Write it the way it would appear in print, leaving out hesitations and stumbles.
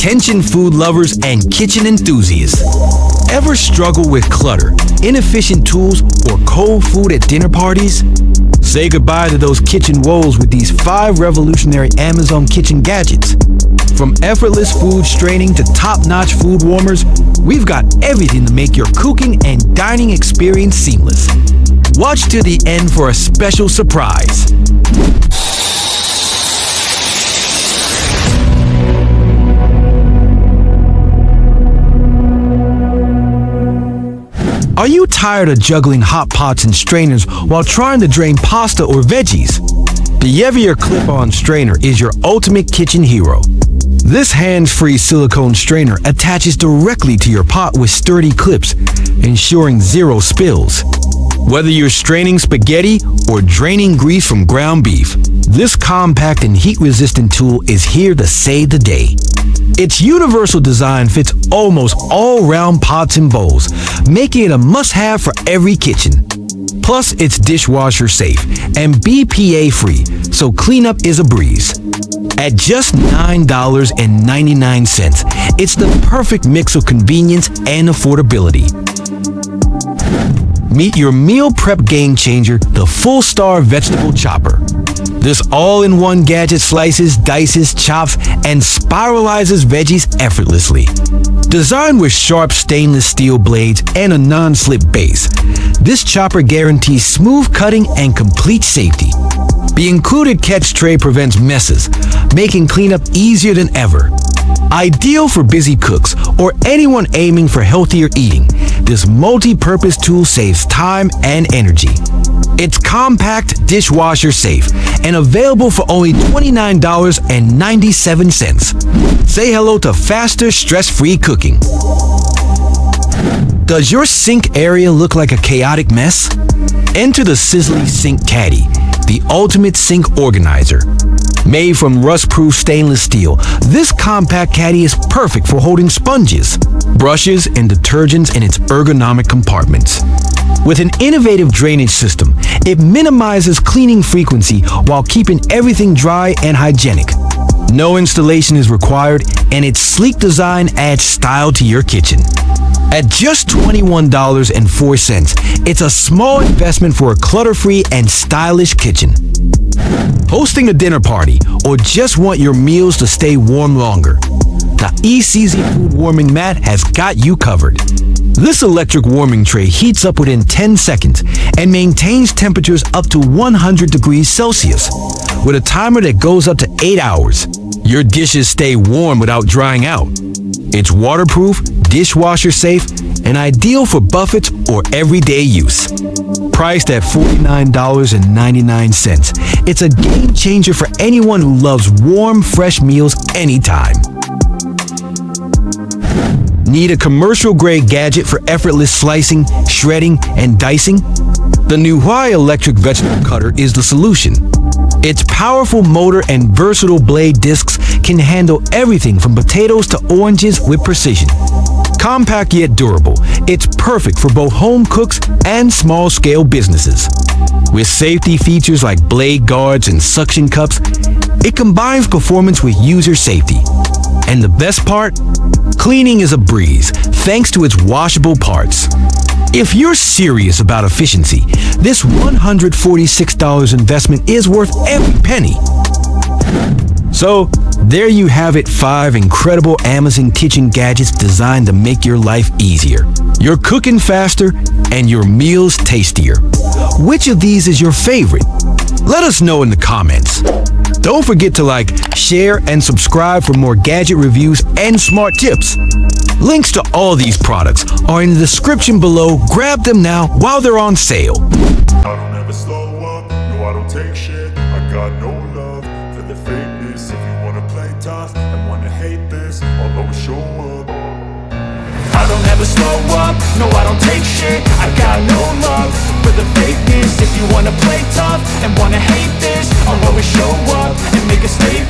Attention food lovers and kitchen enthusiasts. Ever struggle with clutter, inefficient tools, or cold food at dinner parties? Say goodbye to those kitchen woes with these 5 revolutionary Amazon kitchen gadgets. From effortless food straining to top-notch food warmers, we've got everything to make your cooking and dining experience seamless. Watch to the end for a special surprise. Are you tired of juggling hot pots and strainers while trying to drain pasta or veggies? The YEVIOR clip-on strainer is your ultimate kitchen hero. This hands-free silicone strainer attaches directly to your pot with sturdy clips, ensuring 0 spills. Whether you're straining spaghetti or draining grease from ground beef, this compact and heat-resistant tool is here to save the day. Its universal design fits almost all round pots and bowls, making it a must-have for every kitchen. Plus, it's dishwasher safe and BPA free, so cleanup is a breeze. At just $9.99, it's the perfect mix of convenience and affordability. Meet your meal prep game changer, the Fullstar vegetable chopper. This all-in-one gadget slices, dices, chops, and spiralizes veggies effortlessly. Designed with sharp stainless steel blades and a non-slip base, this chopper guarantees smooth cutting and complete safety. The included catch tray prevents messes, making cleanup easier than ever. Ideal for busy cooks or anyone aiming for healthier eating, this multi-purpose tool saves time and energy. It's compact, dishwasher safe, and available for only $29.97. Say hello to faster, stress-free cooking. Does your sink area look like a chaotic mess? Enter the Cisily Sink Caddy, the ultimate sink organizer. Made from rust-proof stainless steel, this compact caddy is perfect for holding sponges, brushes, and detergents in its ergonomic compartments. With an innovative drainage system, it minimizes cleaning frequency while keeping everything dry and hygienic. No installation is required, and its sleek design adds style to your kitchen. At just $21.04, it's a small investment for a clutter-free and stylish kitchen. Hosting a dinner party or just want your meals to stay warm longer? The IsEasy food warming mat has got you covered. This electric warming tray heats up within 10 seconds and maintains temperatures up to 100 degrees Celsius. With a timer that goes up to 8 hours, your dishes stay warm without drying out. It's waterproof, dishwasher safe, and ideal for buffets or everyday use. Priced at $49.99, it's a game changer for anyone who loves warm, fresh meals anytime. Need a commercial-grade gadget for effortless slicing, shredding, and dicing? The Newhai electric vegetable cutter is the solution. Its powerful motor and versatile blade discs can handle everything from potatoes to oranges with precision. Compact yet durable, it's perfect for both home cooks and small-scale businesses. With safety features like blade guards and suction cups, it combines performance with user safety. And the best part? Cleaning is a breeze, thanks to its washable parts. If you're serious about efficiency, this $146 investment is worth every penny. So, there you have it, 5 incredible Amazon kitchen gadgets designed to make your life easier. You're cooking faster and your meals tastier. Which of these is your favorite? Let us know in the comments. Don't forget to like, share, and subscribe for more gadget reviews and smart tips. Links to all these products are in the description below. Grab them now while they're on sale. I don't ever slow up, no I don't take shit. I got no love for the fakeness. If you wanna play tough and wanna hate this, I'll always show up. I don't ever slow up, no I don't take shit. I got no love for the fakeness. If you wanna play tough and wanna hate this, I'll always show up and make a statement.